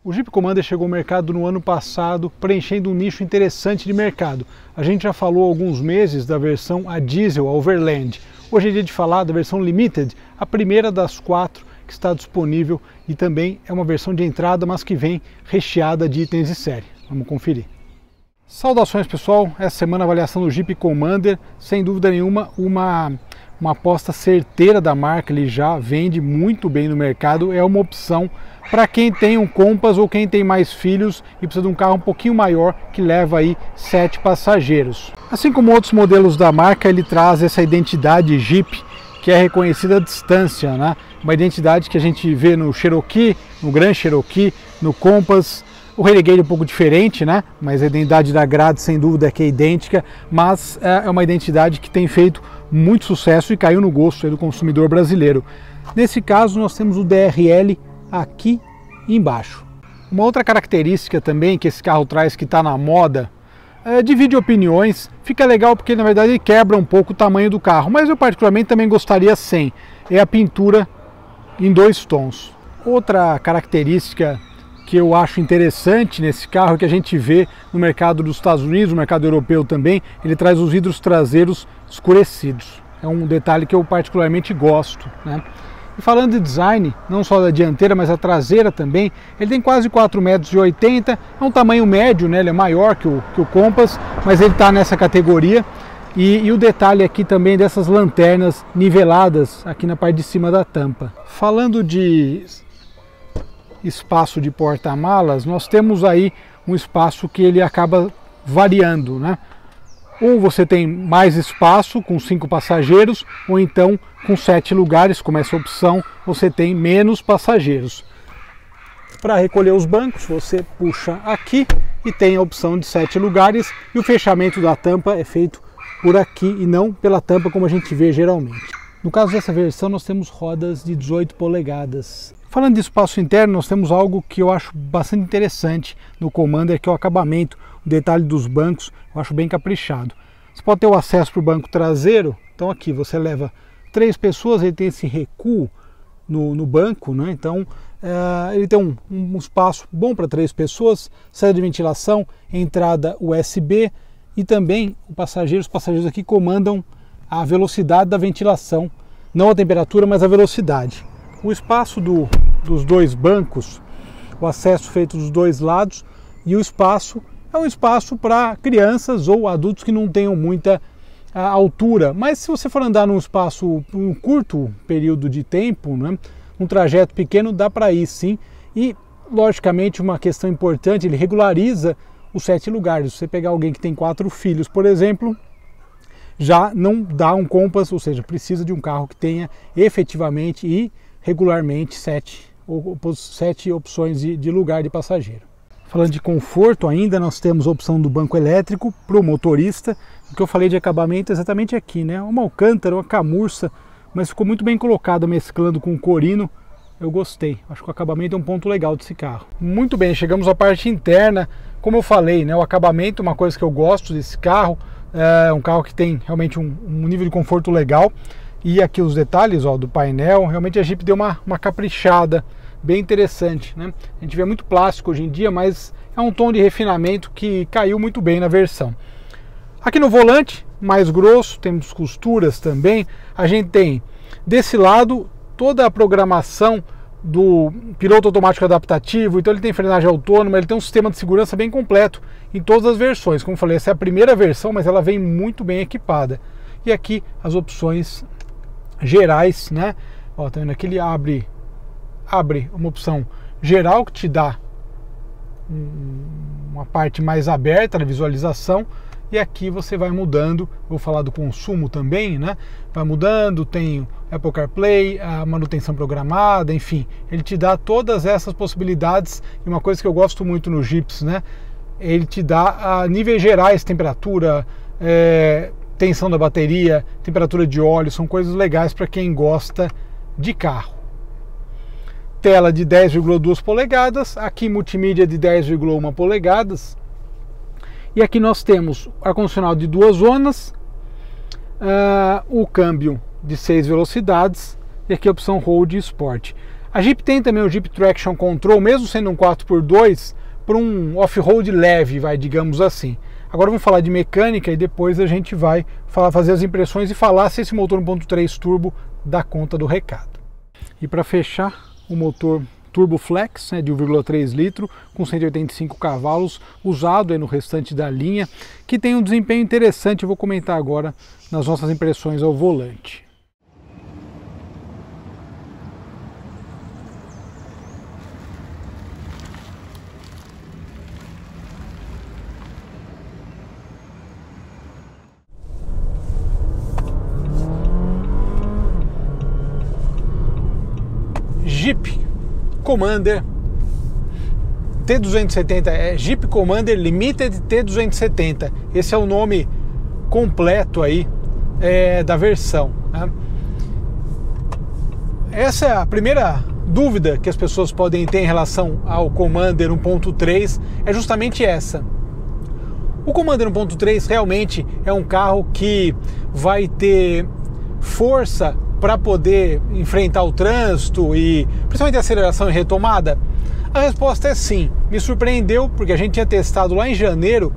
O Jeep Commander chegou ao mercado no ano passado, preenchendo um nicho interessante de mercado. A gente já falou há alguns meses da versão a diesel, a Overland. Hoje é dia de falar da versão Limited, a primeira das 4 que está disponível e também é uma versão de entrada, mas que vem recheada de itens de série. Vamos conferir. Saudações pessoal, essa semana a avaliação do Jeep Commander, sem dúvida nenhuma uma aposta certeira da marca, ele já vende muito bem no mercado, é uma opção para quem tem um Compass ou quem tem mais filhos e precisa de um carro um pouquinho maior que leva aí 7 passageiros. Assim como outros modelos da marca, ele traz essa identidade Jeep que é reconhecida à distância, né? Uma identidade que a gente vê no Cherokee, no Grand Cherokee, no Compass. O Renegade é um pouco diferente, né? Mas a identidade da grade sem dúvida é que é idêntica, mas é uma identidade que tem feito muito sucesso e caiu no gosto do consumidor brasileiro. Nesse caso nós temos o DRL aqui embaixo. Uma outra característica também que esse carro traz que está na moda, divide opiniões, fica legal porque na verdade ele quebra um pouco o tamanho do carro, mas eu particularmente também gostaria sem, é a pintura em 2 tons. Outra característica que eu acho interessante nesse carro, que a gente vê no mercado dos Estados Unidos, no mercado europeu também, ele traz os vidros traseiros escurecidos. É um detalhe que eu particularmente gosto, né? E falando de design, não só da dianteira, mas a traseira também, ele tem quase 4,80 metros, é um tamanho médio, né? Ele é maior que o Compass, mas ele está nessa categoria. E o detalhe aqui também dessas lanternas niveladas aqui na parte de cima da tampa. Falando de espaço de porta-malas, nós temos aí um espaço que ele acaba variando, né? Ou você tem mais espaço com 5 passageiros, ou então com 7 lugares, como essa opção, você tem menos passageiros. Para recolher os bancos, você puxa aqui e tem a opção de 7 lugares, e o fechamento da tampa é feito por aqui e não pela tampa como a gente vê geralmente. No caso dessa versão nós temos rodas de 18 polegadas. Falando de espaço interno, nós temos algo que eu acho bastante interessante no Commander, que é o acabamento, o detalhe dos bancos, eu acho bem caprichado. Você pode ter o acesso para o banco traseiro, então aqui você leva 3 pessoas, ele tem esse recuo no banco, né? Então ele tem um espaço bom para 3 pessoas, saída de ventilação, entrada USB e também os passageiros aqui comandam a velocidade da ventilação, não a temperatura, mas a velocidade. O espaço dos 2 bancos, o acesso feito dos 2 lados, e o espaço é um espaço para crianças ou adultos que não tenham muita altura. Mas se você for andar num espaço, um curto período de tempo, né, um trajeto pequeno, dá para ir sim. E, logicamente, uma questão importante, ele regulariza os 7 lugares. Se você pegar alguém que tem 4 filhos, por exemplo, já não dá um Compass, ou seja, precisa de um carro que tenha efetivamente e regularmente 7 opções de lugar de passageiro. Falando de conforto ainda, nós temos a opção do banco elétrico para o motorista. O que eu falei de acabamento é exatamente aqui, né? Uma alcântara, uma camurça, mas ficou muito bem colocada mesclando com o corino. Eu gostei, acho que o acabamento é um ponto legal desse carro. Muito bem, chegamos à parte interna. Como eu falei, né, o acabamento é uma coisa que eu gosto desse carro. É um carro que tem realmente um nível de conforto legal. E aqui os detalhes, ó, do painel, realmente a Jeep deu uma caprichada, bem interessante, né? A gente vê muito plástico hoje em dia, mas é um tom de refinamento que caiu muito bem na versão. Aqui no volante, mais grosso, temos costuras também. A gente tem desse lado toda a programação do piloto automático adaptativo, então ele tem frenagem autônoma, ele tem um sistema de segurança bem completo em todas as versões. Como eu falei, essa é a primeira versão, mas ela vem muito bem equipada. E aqui as opções gerais, né? Ó, tá vendo aqui, ele abre uma opção geral que te dá uma parte mais aberta da visualização, e aqui você vai mudando. Vou falar do consumo também, né? Vai mudando, tem Apple CarPlay, a manutenção programada, enfim, ele te dá todas essas possibilidades. E uma coisa que eu gosto muito no Jeeps, né? Ele te dá níveis gerais, temperatura, tensão da bateria, temperatura de óleo, são coisas legais para quem gosta de carro. Tela de 10,2 polegadas, aqui multimídia de 10,1 polegadas. E aqui nós temos ar-condicionado de 2 zonas, o câmbio de 6 velocidades e aqui a opção Road Sport. A Jeep tem também o Jeep Traction Control, mesmo sendo um 4x2, para um off-road leve, digamos assim. Agora vamos falar de mecânica e depois a gente vai fazer as impressões e falar se esse motor 1.3 turbo dá conta do recado. E para fechar, o motor Turbo Flex, de 1,3 litro, com 185 cavalos, usado no restante da linha, que tem um desempenho interessante, eu vou comentar agora nas nossas impressões ao volante. Jeep Commander T270, Jeep Commander Limited T270, esse é o nome completo aí da versão, né? Essa é a primeira dúvida que as pessoas podem ter em relação ao Commander 1.3, é justamente essa. O Commander 1.3 realmente é um carro que vai ter força para poder enfrentar o trânsito e principalmente a aceleração e retomada? A resposta é sim. Me surpreendeu porque a gente tinha testado lá em janeiro.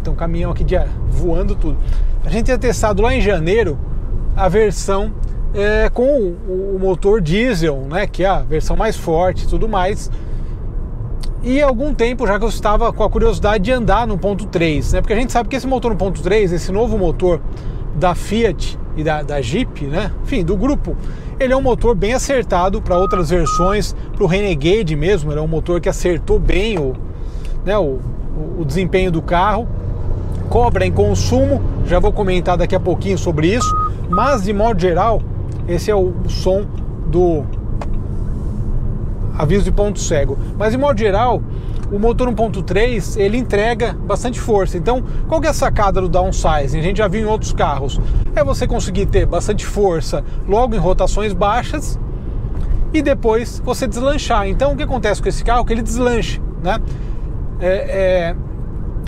Tem um caminhão aqui voando tudo. A gente tinha testado lá em janeiro a versão com o motor diesel, né, que é a versão mais forte e tudo mais. E há algum tempo já que eu estava com a curiosidade de andar no 1.3, né, porque a gente sabe que esse motor 1.3, esse novo motor da Fiat e da Jeep, né? Enfim, do grupo, ele é um motor bem acertado para outras versões, para o Renegade mesmo, ele é um motor que acertou bem o desempenho do carro, cobra em consumo, já vou comentar daqui a pouquinho sobre isso, mas de modo geral, esse é o som do aviso de ponto cego, mas de modo geral, o motor 1.3 ele entrega bastante força. Então, qual que é a sacada do downsizing? A gente já viu em outros carros. É você conseguir ter bastante força logo em rotações baixas e depois você deslanchar. Então, o que acontece com esse carro? Que ele deslancha, né?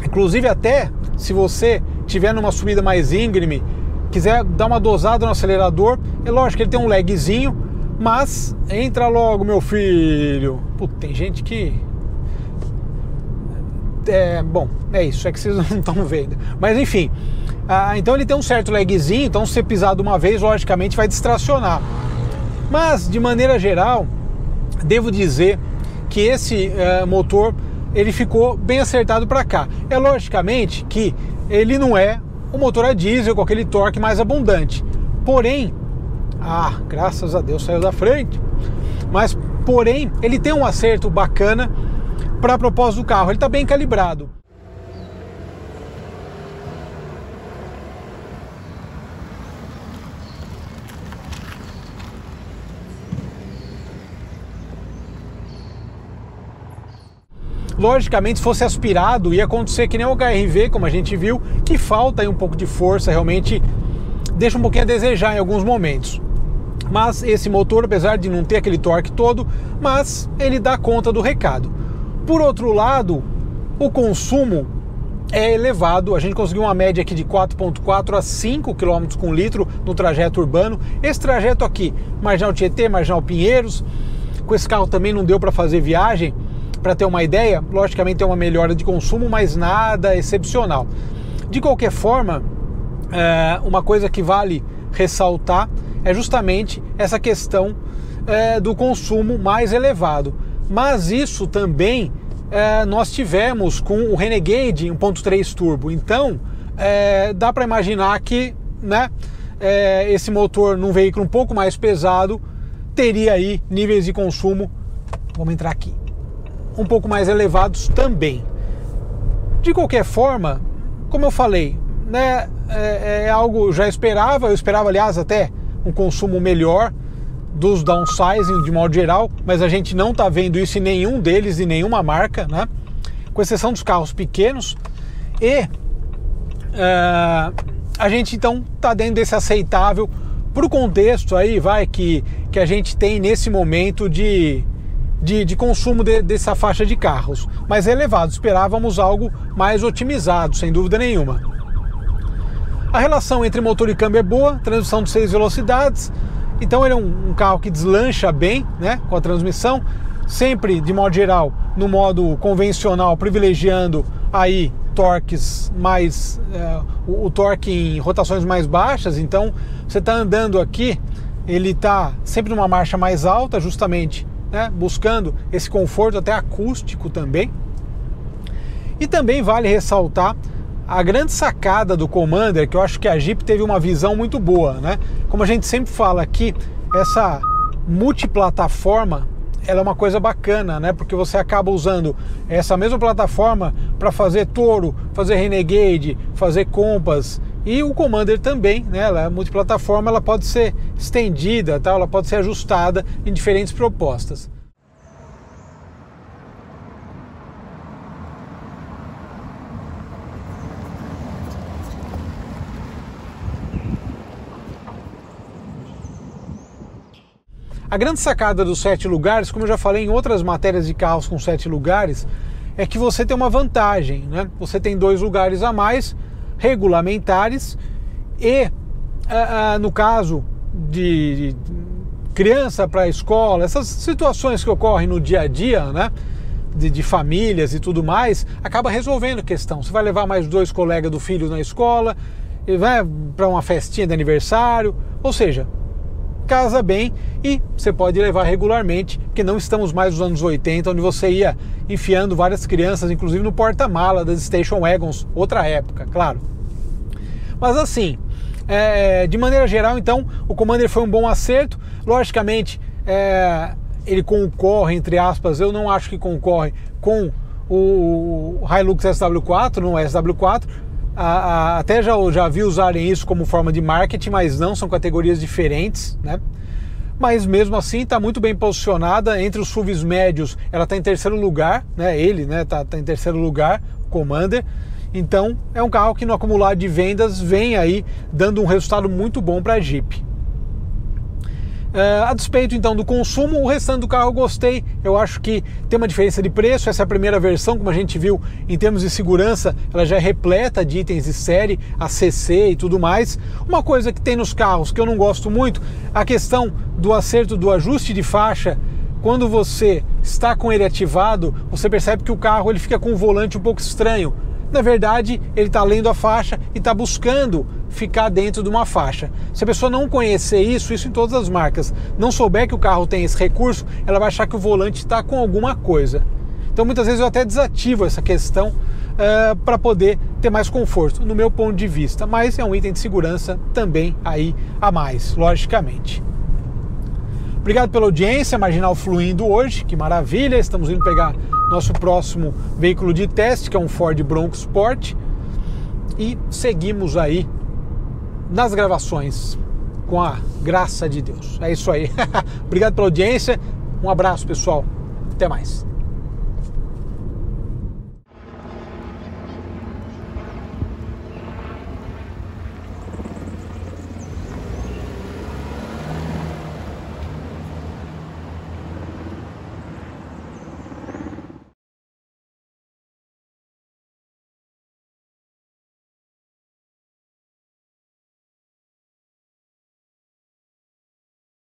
Inclusive, até se você tiver numa subida mais íngreme, quiser dar uma dosada no acelerador, é lógico que ele tem um lagzinho, mas entra logo, meu filho. Puta, tem gente que... bom, é isso, é que vocês não estão vendo. Mas enfim, então ele tem um certo lagzinho, então se você pisar de uma vez, logicamente vai distracionar. Mas, de maneira geral, devo dizer que esse motor, ele ficou bem acertado para cá. É logicamente que ele não é um motor a diesel com aquele torque mais abundante. Porém, graças a Deus saiu da frente. Mas, porém, ele tem um acerto bacana para a propósito do carro, ele está bem calibrado. Logicamente, se fosse aspirado, ia acontecer que nem o HR-V, como a gente viu, que falta aí um pouco de força, realmente deixa um pouquinho a desejar em alguns momentos. Mas esse motor, apesar de não ter aquele torque todo, mas ele dá conta do recado. Por outro lado, o consumo é elevado, a gente conseguiu uma média aqui de 4,4 a 5 km com litro no trajeto urbano. Esse trajeto aqui, Marginal Tietê, Marginal Pinheiros, com esse carro também não deu para fazer viagem, para ter uma ideia, logicamente é uma melhora de consumo, mas nada excepcional. De qualquer forma, uma coisa que vale ressaltar é justamente essa questão do consumo mais elevado. Mas isso também nós tivemos com o Renegade 1.3 Turbo. Então, dá para imaginar que, né, esse motor num veículo um pouco mais pesado teria aí níveis de consumo, vamos entrar aqui, um pouco mais elevados também. De qualquer forma, como eu falei, né, é algo já eu esperava aliás até um consumo melhor dos downsizing de modo geral, mas a gente não está vendo isso em nenhum deles, em nenhuma marca, né? Com exceção dos carros pequenos. E a gente então está dentro desse aceitável para o contexto aí, que a gente tem nesse momento de consumo dessa faixa de carros. Mas é elevado, esperávamos algo mais otimizado, sem dúvida nenhuma. A relação entre motor e câmbio é boa, transmissão de 6 velocidades, Então ele é um carro que deslancha bem, né, com a transmissão, sempre de modo geral no modo convencional, privilegiando aí torques mais, o torque em rotações mais baixas. Então você está andando aqui, ele está sempre numa marcha mais alta, justamente, né, buscando esse conforto até acústico também. E também vale ressaltar a grande sacada do Commander, que eu acho que a Jeep teve uma visão muito boa, né? Como a gente sempre fala aqui, essa multiplataforma, ela é uma coisa bacana, né? Porque você acaba usando essa mesma plataforma para fazer Toro, fazer Renegade, fazer Compass, e o Commander também, né? Ela é multiplataforma, ela pode ser estendida, tá? Ela pode ser ajustada em diferentes propostas. A grande sacada dos 7 lugares, como eu já falei em outras matérias de carros com 7 lugares, é que você tem uma vantagem, né? Você tem 2 lugares a mais regulamentares e, no caso de criança para a escola, essas situações que ocorrem no dia a dia, né? De famílias e tudo mais, acaba resolvendo a questão. Você vai levar mais 2 colegas do filho na escola, e vai para uma festinha de aniversário, ou seja, casa bem, e você pode levar regularmente, porque não estamos mais nos anos 80, onde você ia enfiando várias crianças, inclusive no porta-mala das Station Wagons, outra época, claro. Mas assim, de maneira geral, então, o Commander foi um bom acerto. Logicamente, ele concorre, entre aspas, eu não acho que concorre com o Hilux SW4, no SW4, até já vi usarem isso como forma de marketing, mas não, são categorias diferentes, né? Mas mesmo assim está muito bem posicionada entre os SUVs médios. Ela está em terceiro lugar, né? Ele, né, tá em terceiro lugar, o Commander. Então é um carro que no acumulado de vendas vem aí dando um resultado muito bom para a Jeep. A despeito então do consumo, o restante do carro eu gostei. Eu acho que tem uma diferença de preço. Essa é a primeira versão, como a gente viu, em termos de segurança, ela já é repleta de itens de série, ACC e tudo mais. Uma coisa que tem nos carros que eu não gosto muito, a questão do acerto do ajuste de faixa. Quando você está com ele ativado, você percebe que o carro ele fica com o volante um pouco estranho. Na verdade, ele está lendo a faixa e está buscando ficar dentro de uma faixa. Se a pessoa não conhecer isso em todas as marcas, não souber que o carro tem esse recurso, ela vai achar que o volante está com alguma coisa. Então muitas vezes eu até desativo essa questão para poder ter mais conforto, no meu ponto de vista. Mas é um item de segurança também aí a mais, logicamente. Obrigado pela audiência, Marginal fluindo hoje, que maravilha. Estamos indo pegar nosso próximo veículo de teste, que é um Ford Bronco Sport, e seguimos aí nas gravações com a graça de Deus. É isso aí. Obrigado pela audiência, um abraço, pessoal, até mais.